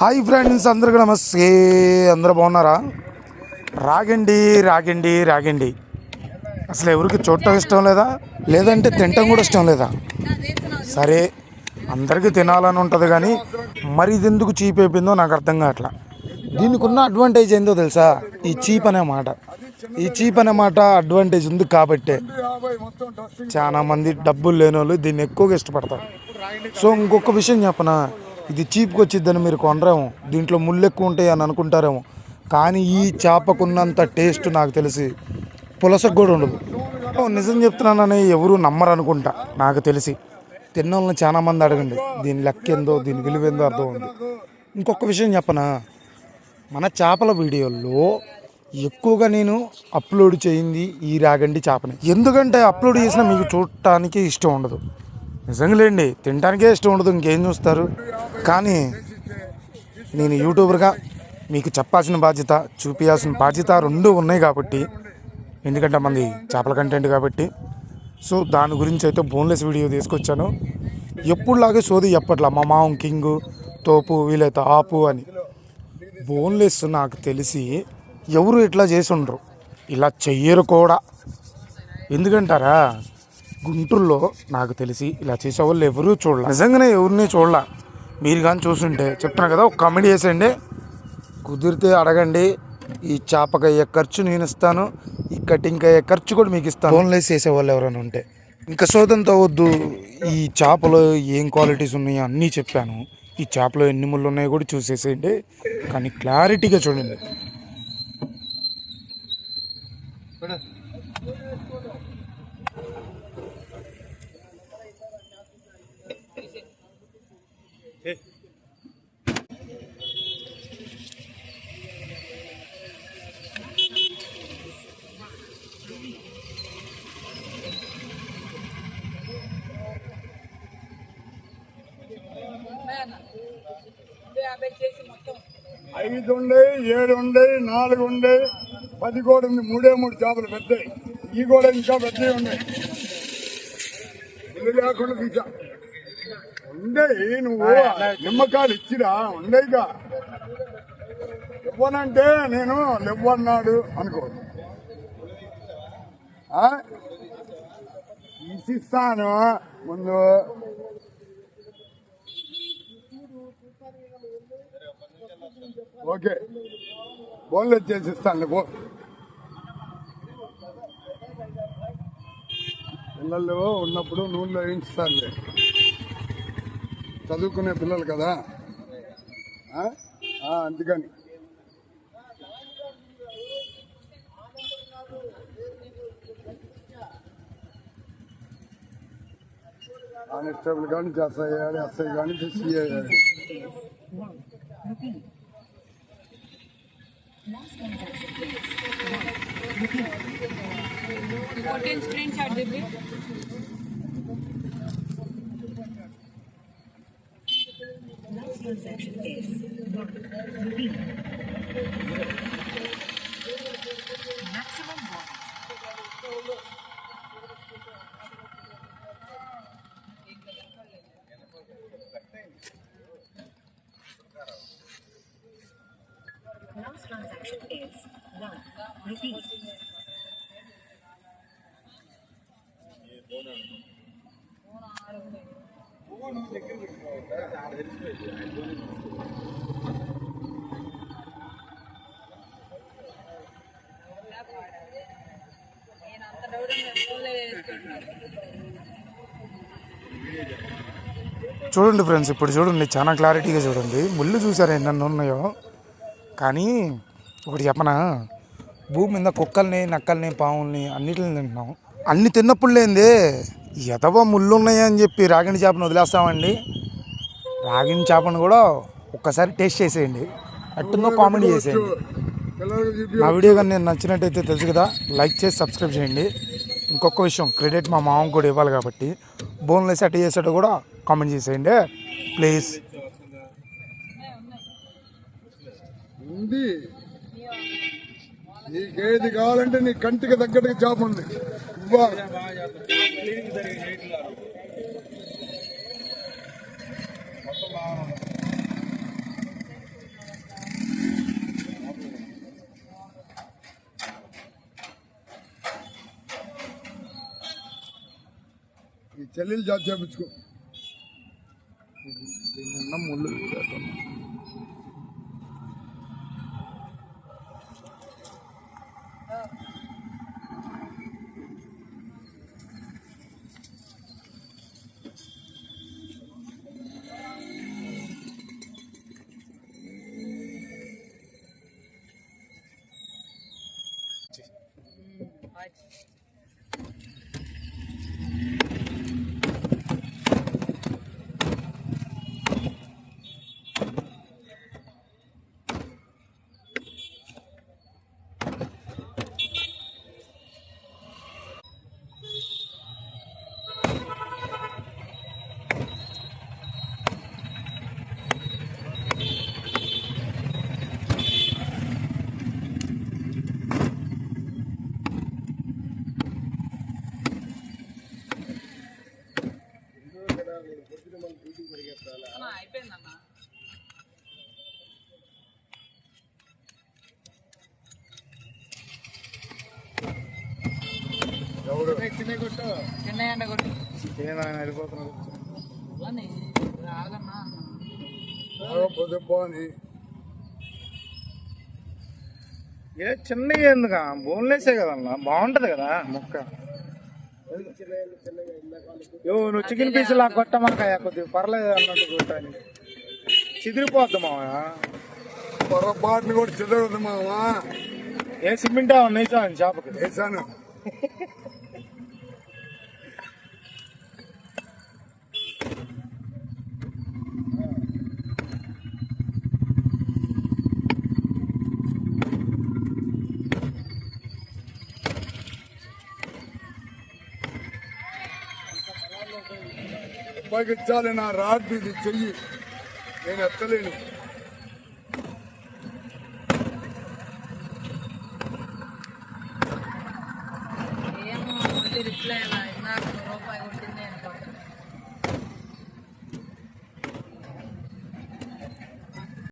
Hi friends, అందరికీ నమస్తే. అందరూ బాగున్నారా? రాగండి రాగండి రాగండి. అసలు ఎవరికి చూడటం ఇష్టం లేదా, లేదంటే తినటం కూడా ఇష్టం లేదా? సరే, అందరికీ తినాలని ఉంటుంది, కానీ మరి ఇది ఎందుకు చీప్ అయిపోయిందో నాకు అర్థం కావట్లా. దీనికి ఉన్న అడ్వాంటేజ్ ఏందో తెలుసా? ఈ చీప్ అనే మాట అడ్వాంటేజ్ ఉంది కాబట్టే చాలామంది డబ్బులు లేని వాళ్ళు దీన్ని ఎక్కువగా ఇష్టపడతారు. సో ఇంకొక విషయం చెప్పనా, ఇది చీప్కి వచ్చిద్దని మీరు కొనరేమో, దీంట్లో ముళ్ళు ఎక్కువ ఉంటాయి అని అనుకుంటారేమో, కానీ ఈ చేపకున్నంత టేస్ట్ నాకు తెలిసి పులసకు కూడా ఉండదు. నిజం చెప్తున్నానని ఎవరు నమ్మరు అనుకుంటా. నాకు తెలిసి తిన్న వాళ్ళని చాలామంది అడగండి, దీని లెక్క ఏందో, దీని విలువ ఏందో అర్థం ఉంది. ఇంకొక విషయం చెప్పనా, మన చేపల వీడియోల్లో ఎక్కువగా నేను అప్లోడ్ చేయింది ఈ రాగండి చేపని. ఎందుకంటే అప్లోడ్ చేసినా మీకు చూడటానికి ఇష్టం ఉండదు. నిజంగా లేండి, తినడానికే ఇష్టం ఉండదు, ఇంకేం చూస్తారు. కానీ నేను యూట్యూబర్గా మీకు చెప్పాల్సిన బాధ్యత, చూపించాల్సిన బాధ్యత రెండు ఉన్నాయి కాబట్టి, ఎందుకంటే మంది చేపల కంటెంట్ కాబట్టి. సో దాని గురించి అయితే బోన్లెస్ వీడియో తీసుకొచ్చాను. ఎప్పుడులాగే సోది చెప్పట్లా, మా మామ కింగు తోపు వీలైతే ఆపు అని. బోన్లెస్ నాకు తెలిసి ఎవరు ఇట్లా చేసి ఉండరు, ఇలా చెయ్యరు కూడా. ఎందుకంటారా, గుంటూరులో నాకు తెలిసి ఇలా చేసేవాళ్ళు ఎవరూ చూడాల. నిజంగానే ఎవరిని చూడాల. మీరు కానీ చూస్తుంటే చెప్తున్నా కదా, ఒక కామెడీ చేసేయండి, కుదిరితే అడగండి. ఈ చేపకి అయ్యే ఖర్చు నేను ఇస్తాను, ఈ కటింగ్కి అయ్యే ఖర్చు కూడా మీకు ఇస్తాను. ఫోన్లేసి చేసేవాళ్ళు ఎవరైనా ఉంటే. ఇంకా సోదంతా వద్దు, ఈ చేపలో ఏం క్వాలిటీస్ ఉన్నాయో అన్నీ చెప్పాను. ఈ చేపలో ఎన్ని ముళ్ళు ఉన్నాయో కూడా చూసేసేయండి, కానీ క్లారిటీగా చూడండి. ఐదు ఉండే, 7 ఉండే, 4 ఉండే, 10 కూడా ఉంది. 3 చేపలు పెద్దవి, ఈ కూడా ఇంకా పెద్దవి ఉన్నాయి. ఇల్లు లేకుండా తీసా ఉండే. నువ్వు నిమ్మకాయలు ఇచ్చిరా ఉండేగా, ఇవ్వనంటే నేను ఇవ్వన్నాడు అనుకో, తీసిస్తాను ముందు. ఓకే, బోన్లెస్ చేసిస్తాను. పిల్లలు ఉన్నప్పుడు నూనెలో వేయించుతానులే, చదువుకునే పిల్లలు కదా, అందుకని. కానిస్టేబుల్ కానీ ఎస్ఐ కానీ సిఐ కానీ. Screenshot they please. Last transaction is ₹1. Maximum bonus. Last transaction is ₹1. చూడండి ఫ్రెండ్స్, ఇప్పుడు చూడండి, చాలా క్లారిటీగా చూడండి. ముళ్ళు చూసారు ఎన్నెన్ని ఉన్నాయో. కానీ ఒకటి చెప్పనా, భూమి మీద కుక్కల్ని, నక్కల్ని, పావుల్ని అన్నిటిని తింటున్నాం. అన్ని తిన్నప్పుడు లేదే ఎదవ ముళ్ళు ఉన్నాయని చెప్పి రాగిణి చేపను వదిలేస్తామండి? రాగిణి చేపను కూడా ఒక్కసారి టేస్ట్ చేసేయండి, ఎట్టుందో కామెంట్ చేసేయండి. నా వీడియో కానీ నేను నచ్చినట్టయితే తెలుసు కదా, లైక్ చేసి సబ్స్క్రైబ్ చేయండి. ఇంకొక విషయం, క్రెడిట్ మా మామ కూడా ఇవ్వాలి కాబట్టి బోన్లెస్ అట్ట చేసేటో కూడా కామెంట్ చేసేయండి ప్లీజ్. నీకేది కావాలంటే నీ కంటికి తగ్గట్టుగా చేప ఉంది. ఈ చెల్లెలు జాతి చేపించుకో. దీనిన్న ముళ్ళు పెట్టేద్దాం. పొద్దుపోని ఏ చిన్నగా ఎందుకు బోన్లేసే కదన్నా, బాగుంటది కదా మొక్క. నువ్వు చికెన్ పీస్ లా కొట్టమాకాయ కొద్దిగా పర్లేదు అన్నట్టు కొట్టాలి, చిదిరిపోద్ది మావా. పొరపాటును కూడా చిదరదు మావా. ఏ సిమెంట్ వేసాను చేపకి వేసాను. ఉపయోగించాలి నా రాడ్ ఇది చెయ్యి, నేను ఎత్తలేను. ఏమో రిప్లై రూపాయి కొట్టింది.